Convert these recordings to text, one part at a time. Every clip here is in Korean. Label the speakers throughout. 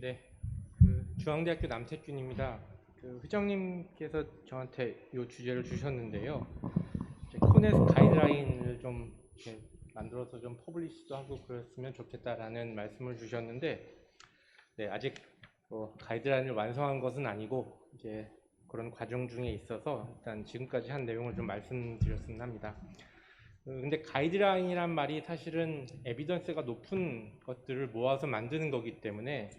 Speaker 1: 네, 중앙대학교 남태준입니다. 회장님께서 저한테 이 주제를 주셨는데요. 코넷 가이드라인을 좀 이렇게 만들어서 좀 퍼블리시도 하고 그랬으면 좋겠다라는 말씀을 주셨는데, 네, 아직 가이드라인을 완성한 것은 아니고 이제 그런 과정 중에 있어서 일단 지금까지 한 내용을 좀 말씀드렸으면 합니다. 근데 가이드라인이란 말이 사실은 에비던스가 높은 것들을 모아서 만드는 거기 때문에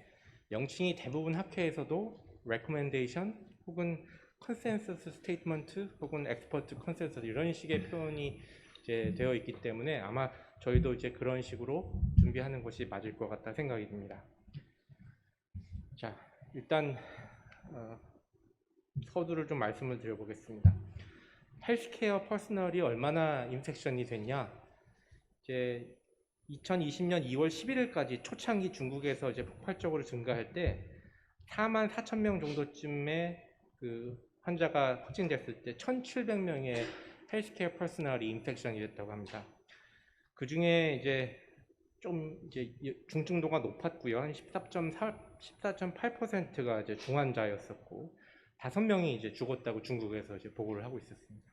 Speaker 1: 명칭이 대부분 학회에서도 recommendation 혹은 consensus statement 혹은 expert consensus 이런 식의 표현이 이제 되어 있기 때문에 아마 저희도 이제 그런 식으로 준비하는 것이 맞을 것 같다 생각이 듭니다. 자, 일단 서두를 좀 말씀을 드려보겠습니다. 헬스케어 퍼스널이 얼마나 인펙션이 됐냐? 이제 2020년 2월 11일까지 초창기 중국에서 이제 폭발적으로 증가할 때 4만 4천 명 정도쯤의 그 환자가 확진됐을 때 1,700명의 헬스케어 퍼스널이 인펙션이 됐다고 합니다. 그 중에 이제 좀 이제 중증도가 높았고요. 한 14.8%가 이제 중환자였었고 5명이 이제 죽었다고 중국에서 이제 보고를 하고 있었습니다.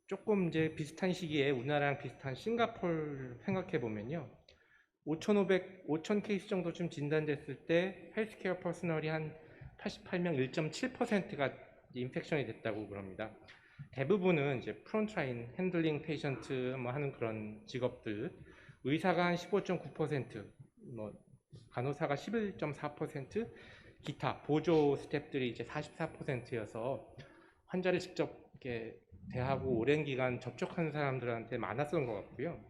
Speaker 1: 조금 이제 비슷한 시기에 우리나라랑 비슷한 싱가포르 생각해 보면요. 5,000 케이스 정도쯤 진단됐을 때 헬스케어 퍼스널이 한 88명 1.7%가 인펙션이 됐다고 그럽니다. 대부분은 이제 프론트라인 핸들링 페이션트 뭐 하는 그런 직업들, 의사가 한 15.9%, 뭐 간호사가 11.4%, 기타 보조 스태프들이 이제 44%여서 환자를 직접 이렇게 대하고 오랜 기간 접촉한 사람들한테 많았던 것 같고요.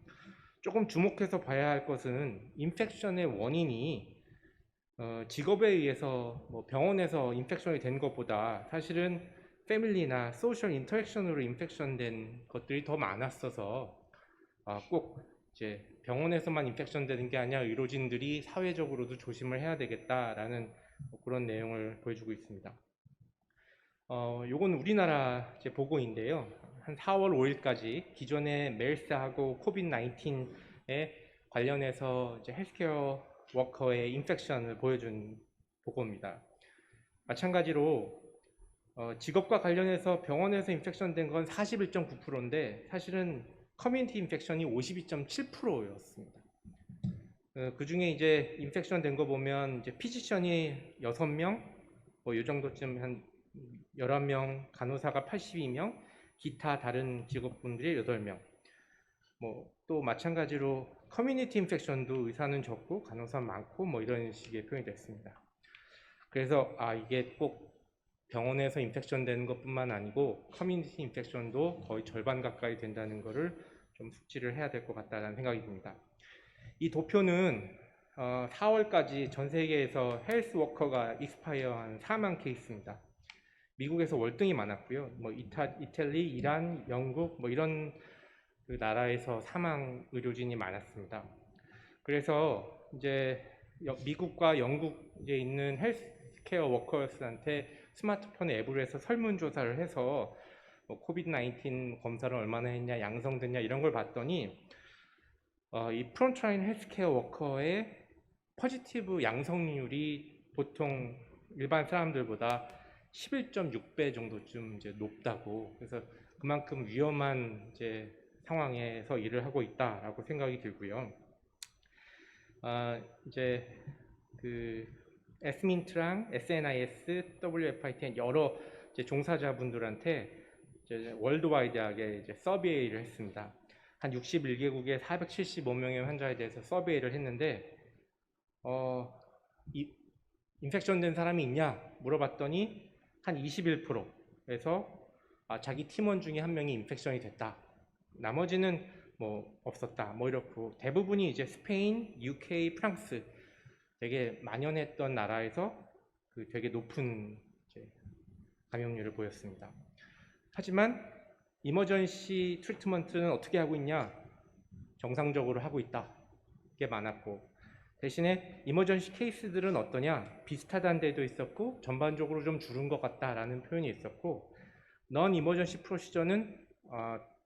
Speaker 1: 조금 주목해서 봐야 할 것은 인펙션의 원인이 직업에 의해서 뭐 병원에서 인펙션이 된 것보다 사실은 패밀리나 소셜 인터랙션으로 인펙션 된 것들이 더 많았어서 꼭 이제 병원에서만 인펙션 되는 게 아니라 의료진들이 사회적으로도 조심을 해야 되겠다라는 그런 내용을 보여주고 있습니다. 요건 우리나라 이제 보고인데요. 한 4월 5일까지 기존의 메르스하고 코비드 19에 관련해서 이제 헬스케어 워커의 인펙션을 보여준 보고입니다. 마찬가지로 직업과 관련해서 병원에서 인펙션 된 건 41.9%인데 사실은 커뮤니티 인펙션이 52.7%였습니다. 그 중에 이제 인펙션 된 거 보면 이제 피지션이 6명, 뭐 이 정도쯤 한 11명, 간호사가 82명, 기타 다른 직업분들이 8명. 뭐 또 마찬가지로 커뮤니티 인펙션도 의사는 적고 간호사 많고 뭐 이런 식의 표현이 됐습니다. 그래서 이게 꼭 병원에서 인펙션 되는 것뿐만 아니고 커뮤니티 인펙션도 거의 절반 가까이 된다는 것을 좀 숙지를 해야 될 것 같다는 생각이 듭니다. 이 도표는 4월까지 전 세계에서 헬스 워커가 익스파이어한 사망 케이스입니다. 미국에서 월등히 많았고요. 뭐 이탈리, 이란, 영국 뭐 이런 그 나라에서 사망 의료진이 많았습니다. 그래서 이제 미국과 영국에 있는 헬스케어 워커스한테 스마트폰 앱으로 해서 설문조사를 해서 코비드 19 검사를 얼마나 했냐, 양성됐냐 이런 걸 봤더니 이 프론트라인 헬스케어 워커의 포지티브 양성률이 보통 일반 사람들보다 11.6배 정도쯤 이제 높다고. 그래서 그만큼 위험한 이제 상황에서 일을 하고 있다라고 생각이 들고요. 이제 그 에스민트랑 SNIS, WFIT 여러 이제 종사자분들한테 이제 월드와이드하게 이제 서베이를 했습니다. 한 61개국에 475명의 환자에 대해서 서베이를 했는데 인펙션 된 사람이 있냐 물어봤더니 한 21%에서 자기 팀원 중에 한 명이 인펙션이 됐다. 나머지는 뭐 없었다. 뭐 이렇고 대부분이 이제 스페인, UK, 프랑스 되게 만연했던 나라에서 그 되게 높은 이제 감염률을 보였습니다. 하지만 이머전시 트리트먼트는 어떻게 하고 있냐? 정상적으로 하고 있다. 게 많았고 대신에 이머전시 케이스들은 어떠냐? 비슷하다는 데도 있었고 전반적으로 좀 줄은 것 같다라는 표현이 있었고 넌 이머전시 프로시저는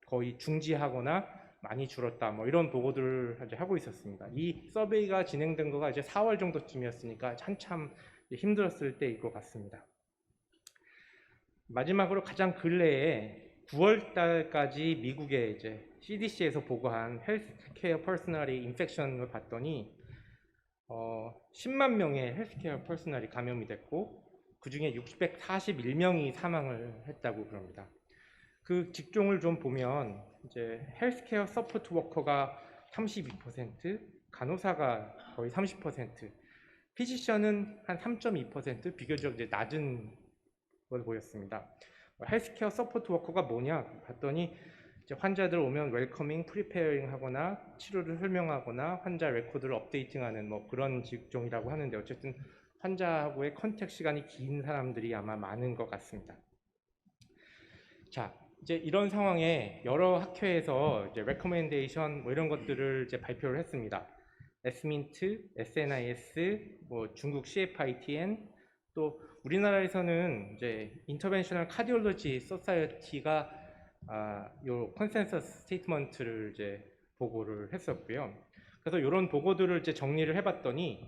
Speaker 1: 거의 중지하거나 많이 줄었다 뭐 이런 보고들을 이제 하고 있었습니다. 이 서베이가 진행된 거가 이제 4월 정도쯤이었으니까 한참 힘들었을 때일 것 같습니다. 마지막으로 가장 근래에 9월 달까지 미국의 이제 CDC에서 보고한 헬스케어 퍼스널이 인펙션을 봤더니 10만 명의 헬스케어 퍼스널이 감염이 됐고 그 중에 641명이 사망을 했다고 그럽니다. 그 직종을 좀 보면 이제 헬스케어 서포트 워커가 32%, 간호사가 거의 30%, 피지션은 한 3.2% 비교적 이제 낮은 걸 보였습니다. 헬스케어 서포트 워커가 뭐냐 봤더니 이제 환자들 오면 웰커밍, 프리페어링 하거나 치료를 설명하거나 환자 레코드를 업데이팅하는 뭐 그런 직종이라고 하는데 어쨌든 환자하고의 컨택 시간이 긴 사람들이 아마 많은 것 같습니다. 자, 이제 이런 상황에 여러 학회에서 이제 레코멘데이션 뭐 이런 것들을 이제 발표를 했습니다. 에스민트, SNIS, 뭐 중국 CFITN, 또 우리나라에서는 이제 인터벤셔널 카디올로지 소사이어티가 요 컨센서스 스테이트먼트를 이제 보고를 했었고요. 그래서 이런 보고들을 이제 정리를 해봤더니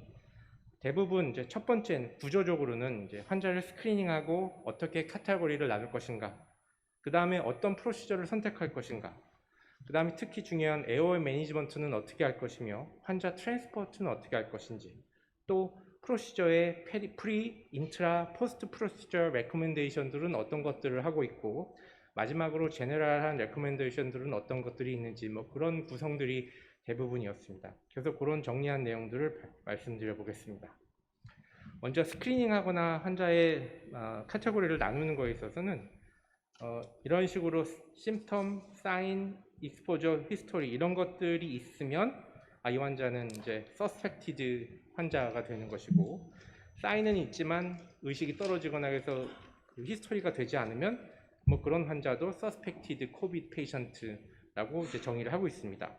Speaker 1: 대부분 이제 첫 번째는 구조적으로는 이제 환자를 스크리닝하고 어떻게 카테고리를 나눌 것인가, 그 다음에 어떤 프로시저를 선택할 것인가, 그 다음에 특히 중요한 에어웨이 매니지먼트는 어떻게 할 것이며 환자 트랜스포트는 어떻게 할 것인지, 또 프로시저의 프리, 인트라, 포스트 프로시저 레코멘데이션들은 어떤 것들을 하고 있고 마지막으로 제너럴한 레코멘데이션들은 어떤 것들이 있는지 뭐 그런 구성들이 대부분이었습니다. 그래서 그런 정리한 내용들을 말씀드려 보겠습니다. 먼저 스크리닝하거나 환자의 카테고리를 나누는 거에 있어서는 이런 식으로 심텀, 사인, 익스포저, 히스토리 이런 것들이 있으면 이 환자는 이제 서스펙티드 환자가 되는 것이고, 사인은 있지만 의식이 떨어지거나 해서 그 히스토리가 되지 않으면 뭐 그런 환자도 서스펙티드 코비드 페이션트라고 이제 정의를 하고 있습니다.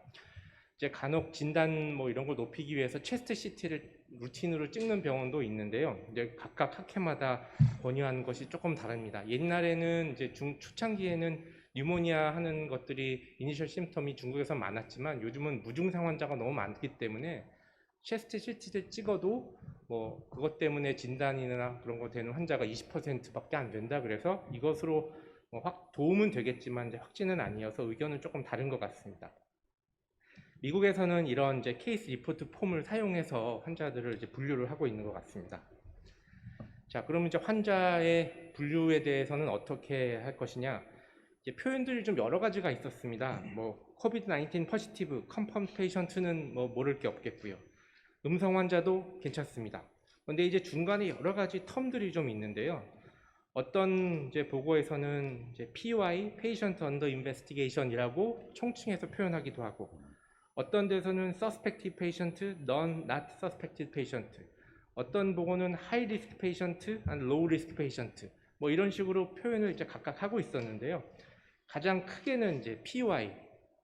Speaker 1: 이제 간혹 진단 뭐 이런 걸 높이기 위해서 체스트 CT를 루틴으로 찍는 병원도 있는데요. 이제 각각 학회마다 권유하는 것이 조금 다릅니다. 옛날에는 이제 초창기에는 뉴모니아 하는 것들이 이니셜 심텀이 중국에서 많았지만 요즘은 무증상 환자가 너무 많기 때문에 체스트 CT를 찍어도 뭐 그것 때문에 진단이나 그런 거 되는 환자가 20%밖에 안 된다. 그래서 이것으로 확 도움은 되겠지만 이제 확진은 아니어서 의견은 조금 다른 것 같습니다. 미국에서는 이런 이제 케이스 리포트 폼을 사용해서 환자들을 이제 분류를 하고 있는 것 같습니다. 자, 그러면 이제 환자의 분류에 대해서는 어떻게 할 것이냐? 이제 표현들이 좀 여러 가지가 있었습니다. 뭐 코비드-19 포지티브, 컨펌 페이션트는 뭐 모를 게 없겠고요. 음성 환자도 괜찮습니다. 그런데 이제 중간에 여러 가지 텀들이 좀 있는데요. 어떤 이제 보고에서는 이제 PY, Patient Under Investigation이라고 총칭해서 표현하기도 하고, 어떤 데서는 Suspected Patient, Not Suspected Patient, 어떤 보고는 High Risk Patient and Low Risk Patient, 뭐 이런 식으로 표현을 이제 각각 하고 있었는데요. 가장 크게는 이제 PY,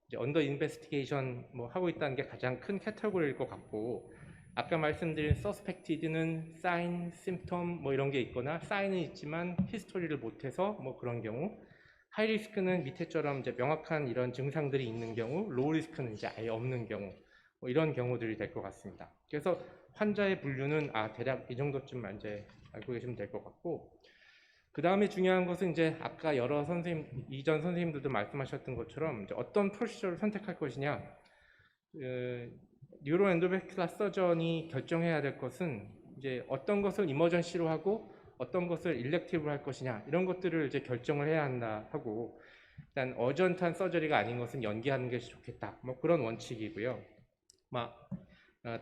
Speaker 1: 이제 Under Investigation 뭐 하고 있다는 게 가장 큰 카테고리일 것 같고, 아까 말씀드린 Suspected는 Sign, Symptom 뭐 이런 게 있거나 Sign은 있지만 히스토리를 못해서 뭐 그런 경우, 하이리스크는 밑에처럼 이제 명확한 이런 증상들이 있는 경우, 로우리스크는 이제 아예 없는 경우, 뭐 이런 경우들이 될 것 같습니다. 그래서 환자의 분류는 대략 이 정도쯤 이제 알고 계시면 될 것 같고, 그 다음에 중요한 것은 이제 아까 여러 이전 선생님들도 말씀하셨던 것처럼 이제 어떤 프로시저를 선택할 것이냐, 뉴로엔도베큘라 서전이 결정해야 될 것은 이제 어떤 것을 이머전시로 하고 어떤 것을 일렉티브로 할 것이냐, 이런 것들을 이제 결정을 해야 한다 하고, 일단 어전트한 서저리가 아닌 것은 연기하는 게 좋겠다, 뭐 그런 원칙이고요.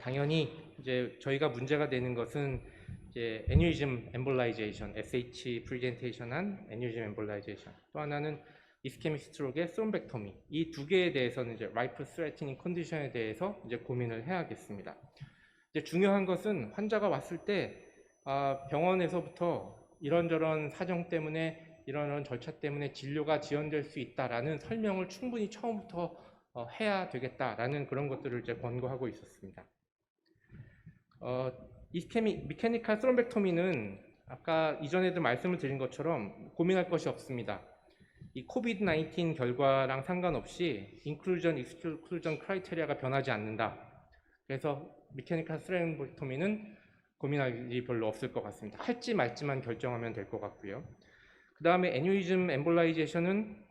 Speaker 1: 당연히 이제 저희가 문제가 되는 것은 이제 애뉴리즘 엠볼라이제이션, SH 프리젠테이션한 애뉴리즘 엠볼라이제이션, 또 하나는 이스케믹 스트로크의 스롬벡토미, 이 두 개에 대해서는 이제 라이프 스트레이닝 컨디션에 대해서 이제 고민을 해야겠습니다. 이제 중요한 것은 환자가 왔을 때 병원에서부터 이런저런 사정 때문에 이런 절차 때문에 진료가 지연될 수 있다라는 설명을 충분히 처음부터 해야 되겠다라는 그런 것들을 이제 권고하고 있었습니다. 이 코비드 19 결과랑 상관없이 인클루전, 익스클루전 크라이테리아가 변하지 않는다. 그래서 미케니컬 스트렝보토미는 고민할 일이 별로 없을 것 같습니다. 할지 말지만 결정하면 될 것 같고요. 그 다음에 애뉴리즘 엠볼라이제이션은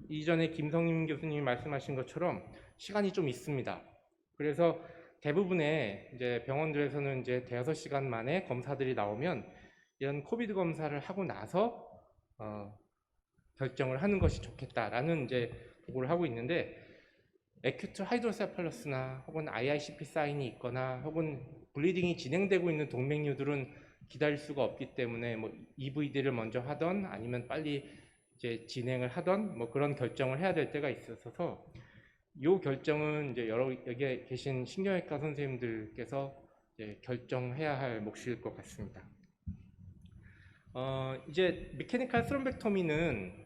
Speaker 1: 이전에 김성임 교수님이 말씀하신 것처럼 시간이 좀 있습니다. 그래서 대부분의 이제 병원들에서는 이제 대여섯 시간 만에 검사들이 나오면 이런 코비드 검사를 하고 나서 결정을 하는 것이 좋겠다라는 이제 보고를 하고 있는데, 에큐트 하이드로세팔러스나 혹은 IICP 사인이 있거나 혹은 블리딩이 진행되고 있는 동맥류들은 기다릴 수가 없기 때문에 뭐 EVD를 먼저 하던 아니면 빨리 이제 진행을 하던 뭐 그런 결정을 해야 될 때가 있어서 이 결정은 이제 여기에 계신 신경외과 선생님들께서 이제 결정해야 할 몫일 것 같습니다. 이제 미케니컬 스롬벡토미는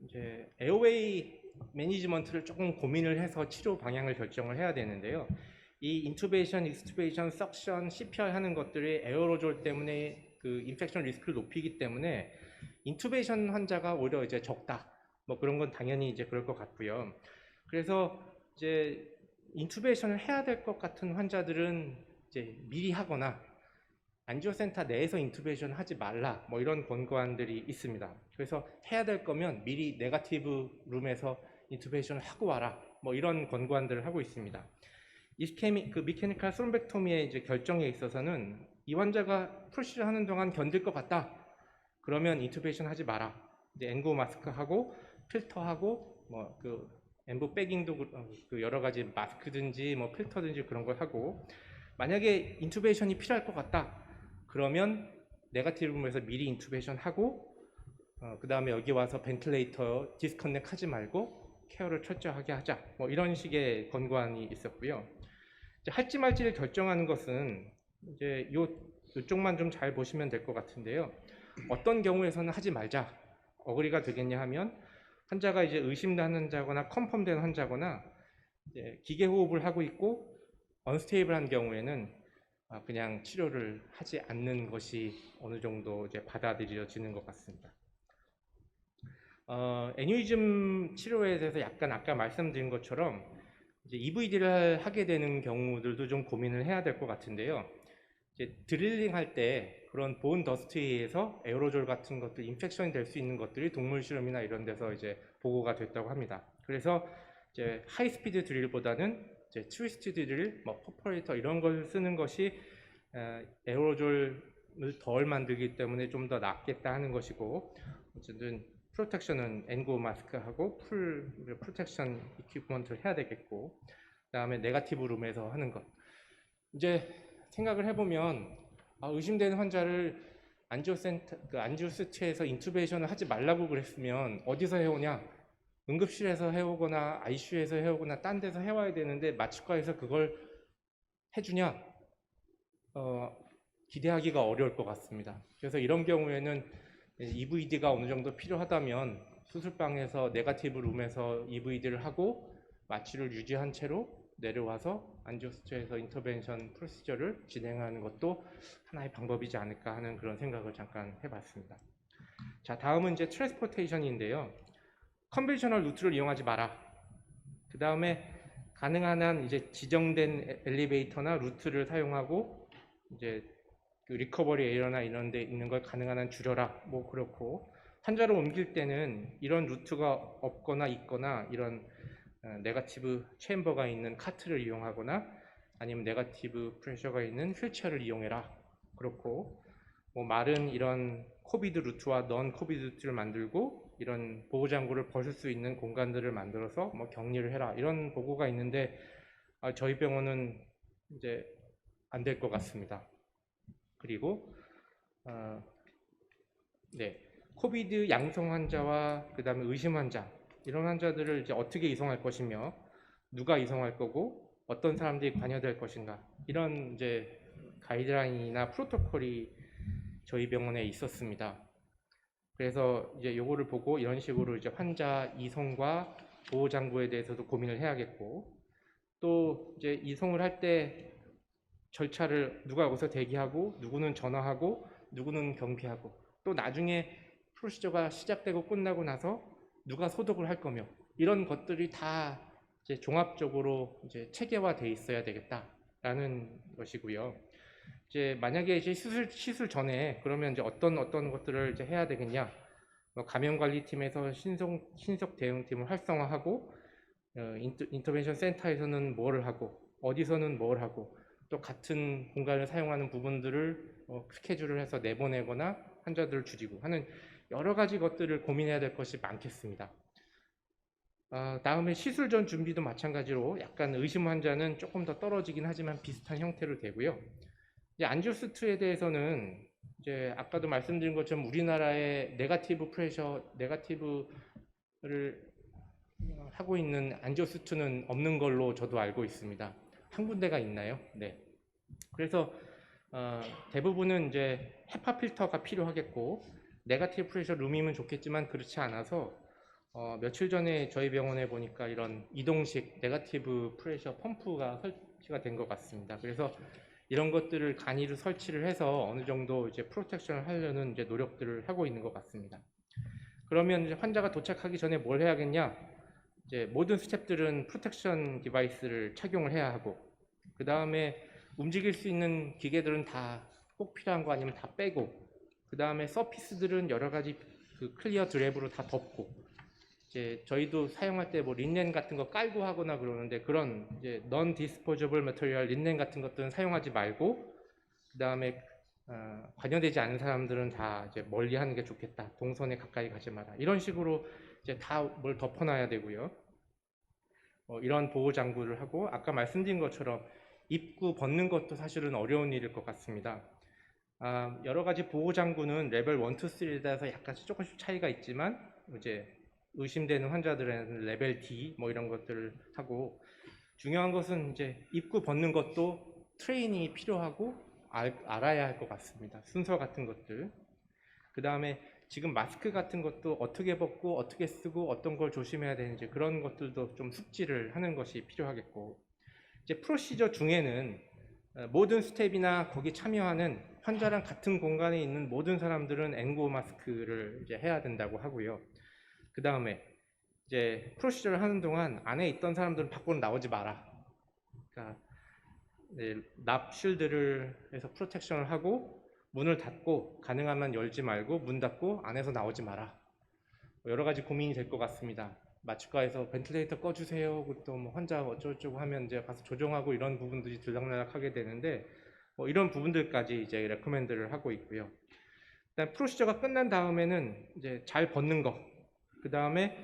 Speaker 1: 이제 에어웨이 매니지먼트를 조금 고민을 해서 치료 방향을 결정을 해야 되는데요. 이 인투베이션, 익스투베이션, 석션, CPR 하는 것들이 에어로졸 때문에 그 인펙션 리스크를 높이기 때문에 인투베이션 환자가 오히려 이제 적다. 뭐 그런 건 당연히 이제 그럴 것 같고요. 그래서 이제 인투베이션을 해야 될 것 같은 환자들은 이제 미리 하거나 안지오센터 내에서 인투베이션 하지 말라 뭐 이런 권고안들이 있습니다. 그래서 해야 될 거면 미리 네거티브 룸에서 인투베이션을 하고 와라 뭐 이런 권고안들을 하고 있습니다. 그 미케니컬 스롬벡토미의 이제 결정에 있어서는 이 환자가 프로시저 하는 동안 견딜 것 같다. 그러면 인투베이션 하지 마라. 이제 엔고 마스크 하고 필터하고 뭐 그 엠보 백잉도 그 여러 가지 마스크든지 뭐 필터든지 그런 걸 하고, 만약에 인투베이션이 필요할 것 같다. 그러면 네거티브 룸에서 미리 인투베이션 하고 그 다음에 여기 와서 벤틸레이터 디스커넥 하지 말고 케어를 철저하게 하자. 뭐 이런 식의 권고안이 있었고요. 이제 할지 말지를 결정하는 것은 이제 이쪽만 좀 잘 보시면 될 것 같은데요. 어떤 경우에서는 하지 말자. 어그리가 되겠냐 하면 환자가 이제 의심되는 환자거나 컨펌된 환자거나 이제 기계 호흡을 하고 있고 언스테이블한 경우에는 그냥 치료를 하지 않는 것이 어느 정도 이제 받아들여지는 것 같습니다. 애뉴리즘 치료에 대해서 약간 아까 말씀드린 것처럼 이제 EVD를 하게 되는 경우들도 좀 고민을 해야 될 것 같은데요. 이제 드릴링 할 때 그런 본 더스트에 의해서 에어로졸 같은 것들, 인펙션이 될 수 있는 것들이 동물 실험이나 이런 데서 이제 보고가 됐다고 합니다. 그래서 이제 하이스피드 드릴보다는 이제 트위스트 드릴, 뭐 퍼퍼레이터 이런 걸 쓰는 것이 에어로졸을 덜 만들기 때문에 좀 더 낫겠다 하는 것이고, 어쨌든 프로텍션은 엔고 마스크하고 풀 프로텍션 이퀴프먼트를 해야 되겠고, 그 다음에 네거티브 룸에서 하는 것. 이제 생각을 해보면 의심되는 환자를 안지오스트에서 인투베이션을 하지 말라고 그랬으면 어디서 해오냐? 응급실에서 해오거나 ICU에서 해오거나 딴 데서 해와야 되는데 마취과에서 그걸 해주냐? 기대하기가 어려울 것 같습니다. 그래서 이런 경우에는 EVD가 어느 정도 필요하다면 수술방에서 네거티브 룸에서 EVD를 하고 마취를 유지한 채로 내려와서 안지오스트에서 인터벤션 프로시저를 진행하는 것도 하나의 방법이지 않을까 하는 그런 생각을 잠깐 해봤습니다. 자, 다음은 이제 트랜스포테이션인데요. 컨벤셔널 루트를 이용하지 마라. 그 다음에 가능한 한 이제 지정된 엘리베이터나 루트를 사용하고 이제 그 리커버리 에어나 이런 데 있는 걸 가능한 한 줄여라. 뭐 그렇고, 환자를 옮길 때는 이런 루트가 없거나 있거나 이런 네거티브 체인버가 있는 카트를 이용하거나 아니면 네거티브 프레셔가 있는 휠체어를 이용해라. 그렇고, 뭐 말은 이런 코비드 루트와 넌 코비드 루트를 만들고 이런 보호장구를 벗을 수 있는 공간들을 만들어서 뭐 격리를 해라. 이런 보고가 있는데 저희 병원은 이제 안 될 것 같습니다. 그리고 코비드 양성 환자와 그 다음에 의심 환자, 이런 환자들을 이제 어떻게 이송할 것이며 누가 이송할 거고 어떤 사람들이 관여될 것인가, 이런 이제 가이드라인이나 프로토콜이 저희 병원에 있었습니다. 그래서 이제 요거를 보고 이런 식으로 이제 환자 이송과 보호 장구에 대해서도 고민을 해야겠고, 또 이제 이송을 할 때 절차를 누가 여기서 대기하고 누구는 전화하고 누구는 경비하고, 또 나중에 프로시저가 시작되고 끝나고 나서 누가 소독을 할 거며 이런 것들이 다 이제 종합적으로 이제 체계화돼 있어야 되겠다라는 것이고요. 이제 만약에 이제 시술 전에 그러면 이제 어떤 것들을 이제 해야 되겠냐? 감염관리팀에서 신속 대응팀을 활성화하고 인터벤션 센터에서는 뭘 하고 어디서는 뭘 하고 또 같은 공간을 사용하는 부분들을 스케줄을 해서 내보내거나 환자들을 줄이고 하는 여러 가지 것들을 고민해야 될 것이 많겠습니다. 다음에 시술 전 준비도 마찬가지로 약간 의심 환자는 조금 더 떨어지긴 하지만 비슷한 형태로 되고요. 이제 안지오스트에 대해서는 이제 아까도 말씀드린 것처럼 우리나라의 네가티브를 하고 있는 안지오스트는 없는 걸로 저도 알고 있습니다. 한 군데가 있나요? 네. 그래서 대부분은 이제 헤파 필터가 필요하겠고 네가티브 프레셔 룸이면 좋겠지만 그렇지 않아서 며칠 전에 저희 병원에 보니까 이런 이동식 네가티브 프레셔 펌프가 설치가 된 것 같습니다. 그래서 이런 것들을 간이로 설치를 해서 어느 정도 이제 프로텍션을 하려는 이제 노력들을 하고 있는 것 같습니다. 그러면 이제 환자가 도착하기 전에 뭘 해야겠냐? 이제 모든 스텝들은 프로텍션 디바이스를 착용을 해야 하고, 그 다음에 움직일 수 있는 기계들은 다 꼭 필요한 거 아니면 다 빼고, 그 다음에 서피스들은 여러 가지 그 클리어 드랩으로 다 덮고, 이제 저희도 사용할 때 뭐 린넨 같은 거 깔고 하거나 그러는데 그런 이제 non disposable material 린넨 같은 것들은 사용하지 말고, 그 다음에 관여되지 않은 사람들은 다 이제 멀리 하는 게 좋겠다. 동선에 가까이 가지 마라. 이런 식으로 이제 다 뭘 덮어놔야 되고요. 이런 보호 장구를 하고 아까 말씀드린 것처럼 입구 벗는 것도 사실은 어려운 일일 것 같습니다. 여러 가지 보호 장구는 레벨 1, 2, 3에 따라서 약간씩 조금씩 차이가 있지만 이제 의심되는 환자들은 레벨 D 뭐 이런 것들을 하고, 중요한 것은 이제 입구 벗는 것도 트레이닝이 필요하고 알아야 할 것 같습니다. 순서 같은 것들. 그 다음에 지금 마스크 같은 것도 어떻게 벗고 어떻게 쓰고 어떤 걸 조심해야 되는지 그런 것들도 좀 숙지를 하는 것이 필요하겠고, 이제 프로시저 중에는 모든 스텝이나 거기 참여하는 환자랑 같은 공간에 있는 모든 사람들은 N95 마스크를 이제 해야 된다고 하고요. 그 다음에 이제 프로시저를 하는 동안 안에 있던 사람들은 밖으로 나오지 마라. 그러니까 납 쉴드를 해서 프로텍션을 하고 문을 닫고 가능하면 열지 말고 문 닫고 안에서 나오지 마라. 여러 가지 고민이 될 것 같습니다. 마취과에서 벤틸레이터 꺼주세요. 또 뭐 환자 어쩌고저쩌고 하면 이제 가서 조정하고 이런 부분들이 들락날락하게 되는데 이런 부분들까지 이제 레코멘드를 하고 있고요. 일단 프로시저가 끝난 다음에는 이제 잘 벗는 거, 그 다음에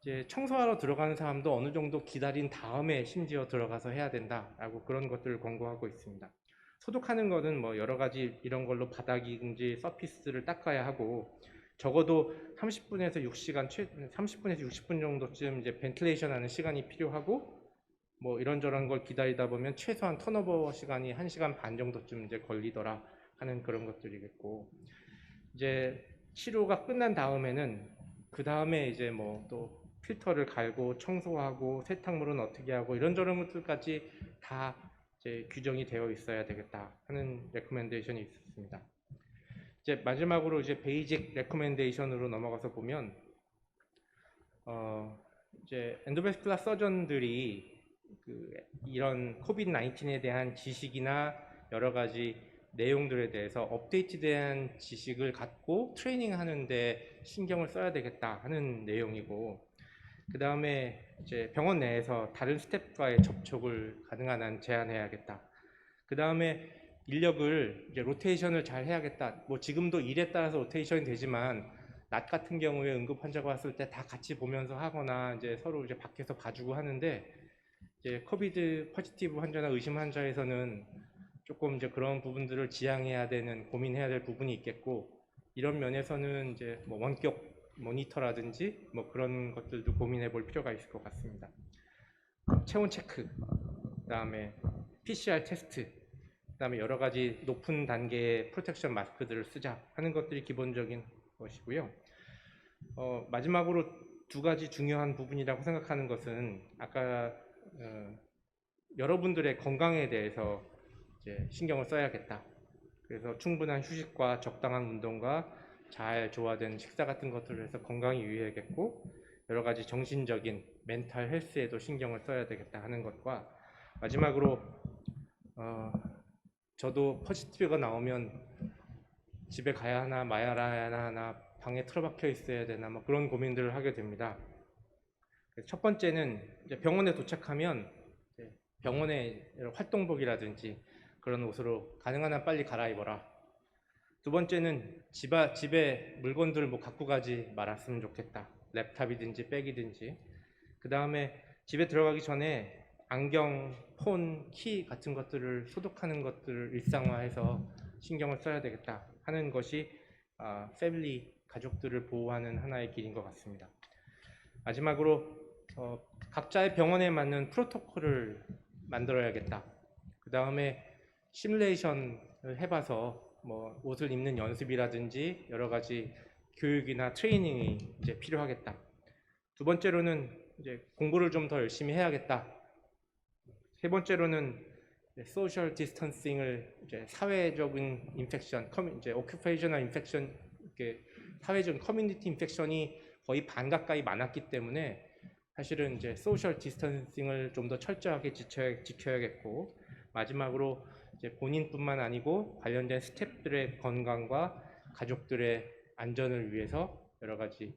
Speaker 1: 이제 청소하러 들어가는 사람도 어느 정도 기다린 다음에 심지어 들어가서 해야 된다라고 그런 것들을 권고하고 있습니다. 소독하는 것은 뭐 여러 가지 이런 걸로 바닥인지 서피스를 닦아야 하고, 적어도 30분에서 60분 정도쯤 이제 벤틸레이션 하는 시간이 필요하고, 뭐 이런저런 걸 기다리다 보면 최소한 턴오버 시간이 1시간 반 정도쯤 이제 걸리더라 하는 그런 것들이겠고, 이제 치료가 끝난 다음에는 그 다음에 이제 뭐 또 필터를 갈고 청소하고 세탁물은 어떻게 하고 이런저런 것들까지 다 이제 규정이 되어 있어야 되겠다 하는 레코멘데이션이 있습니다. 이제 마지막으로 이제 베이직 레코멘데이션으로 넘어가서 보면 이제 엔도베스쿨라 서전들이 이런 코비드 19에 대한 지식이나 여러 가지 내용들에 대해서 업데이트된 지식을 갖고 트레이닝 하는데 신경을 써야 되겠다 하는 내용이고, 그 다음에 이제 병원 내에서 다른 스태프와의 접촉을 가능한 한 제한해야겠다. 그 다음에 인력을 이제 로테이션을 잘 해야겠다. 뭐 지금도 일에 따라서 로테이션이 되지만 낮 같은 경우에 응급 환자가 왔을 때 다 같이 보면서 하거나 이제 서로 이제 밖에서 봐주고 하는데, 이제 코비드 포지티브 환자나 의심 환자에서는 조금 이제 그런 부분들을 지양해야 되는, 고민해야 될 부분이 있겠고, 이런 면에서는 이제 뭐 원격 모니터라든지 뭐 그런 것들도 고민해 볼 필요가 있을 것 같습니다. 체온 체크, 그다음에 PCR 테스트, 그다음에 여러 가지 높은 단계의 프로텍션 마스크들을 쓰자 하는 것들이 기본적인 것이고요. 마지막으로 두 가지 중요한 부분이라고 생각하는 것은 아까 여러분들의 건강에 대해서 이제 신경을 써야겠다. 그래서 충분한 휴식과 적당한 운동과 잘 조화된 식사 같은 것들을 해서 건강이 유의해야겠고, 여러 가지 정신적인 멘탈 헬스에도 신경을 써야 되겠다 하는 것과 마지막으로 저도 퍼시티브가 나오면 집에 가야 하나 말아야 하나 방에 틀어박혀 있어야 되나 뭐 그런 고민들을 하게 됩니다. 첫 번째는 이제 병원에 도착하면 병원의 활동복이라든지 그런 옷으로 가능한 한 빨리 갈아입어라. 두 번째는 집에 물건들을 뭐 갖고 가지 말았으면 좋겠다. 랩탑이든지 백이든지. 그 다음에 집에 들어가기 전에 안경, 폰, 키 같은 것들을 소독하는 것들을 일상화해서 신경을 써야 되겠다 하는 것이 패밀리, 가족들을 보호하는 하나의 길인 것 같습니다. 마지막으로 각자의 병원에 맞는 프로토콜을 만들어야겠다. 그 다음에 시뮬레이션을 해봐서 뭐 옷을 입는 연습이라든지 여러 가지 교육이나 트레이닝이 이제 필요하겠다. 두 번째로는 이제 공부를 좀 더 열심히 해야겠다. 세 번째로는 소셜 디스턴싱을 이제 사회적인 인펙션, 이제 오큐페이셔널 인펙션, 이렇게 사회적인 커뮤니티 인펙션이 거의 반 가까이 많았기 때문에 사실은 이제 소셜 디스턴싱을 좀 더 철저하게 지켜야겠고, 마지막으로 이제 본인뿐만 아니고 관련된 스태프들의 건강과 가족들의 안전을 위해서 여러 가지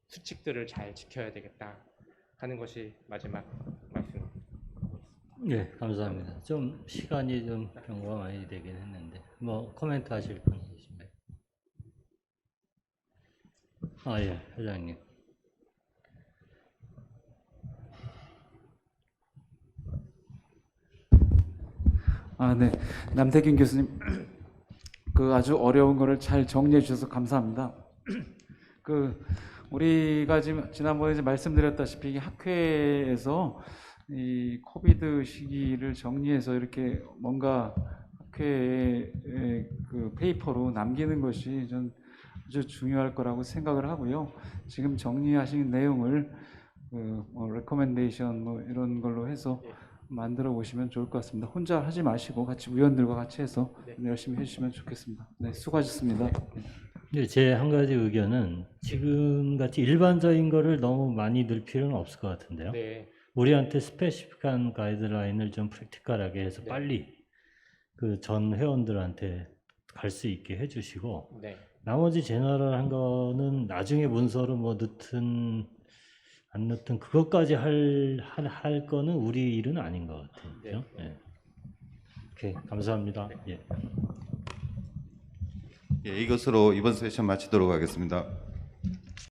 Speaker 1: 수칙들을 잘 지켜야 되겠다 하는 것이 마지막 말씀입니다.
Speaker 2: 네, 감사합니다. 좀 시간이 좀 경과가 많이 되긴 했는데 뭐 코멘트 하실 분 계신가요? 예, 회장님.
Speaker 3: 네. 남태균 교수님, 그 아주 어려운 거를 잘 정리해 주셔서 감사합니다. 우리가 지난번에 이제 말씀드렸다시피 이 학회에서 이 코비드 시기를 정리해서 이렇게 뭔가 학회의 그 페이퍼로 남기는 것이 전 아주 중요할 거라고 생각을 하고요. 지금 정리하신 내용을 레코멘데이션 뭐 이런 걸로 해서 만들어 보시면 좋을 것 같습니다. 혼자 하지 마시고 같이 위원들과 같이 해서 열심히 해주시면 좋겠습니다. 네, 수고하셨습니다.
Speaker 2: 제 한 가지 의견은 지금 같이 일반적인 거를 너무 많이 넣을 필요는 없을 것 같은데요.
Speaker 1: 네.
Speaker 2: 우리한테 스페시픽한 가이드라인을 좀 프랙티컬하게 해서
Speaker 1: 네.
Speaker 2: 빨리 그 전 회원들한테 갈 수 있게 해주시고,
Speaker 1: 네.
Speaker 2: 나머지 제너럴한 거는 나중에 문서로 뭐 넣든 안 넣든 그것까지 할 거는 우리 일은 아닌 것 같아요.
Speaker 1: 네.
Speaker 2: 그죠? 네. 오케이, 감사합니다. 예.
Speaker 4: 예, 이것으로 이번 세션 마치도록 하겠습니다.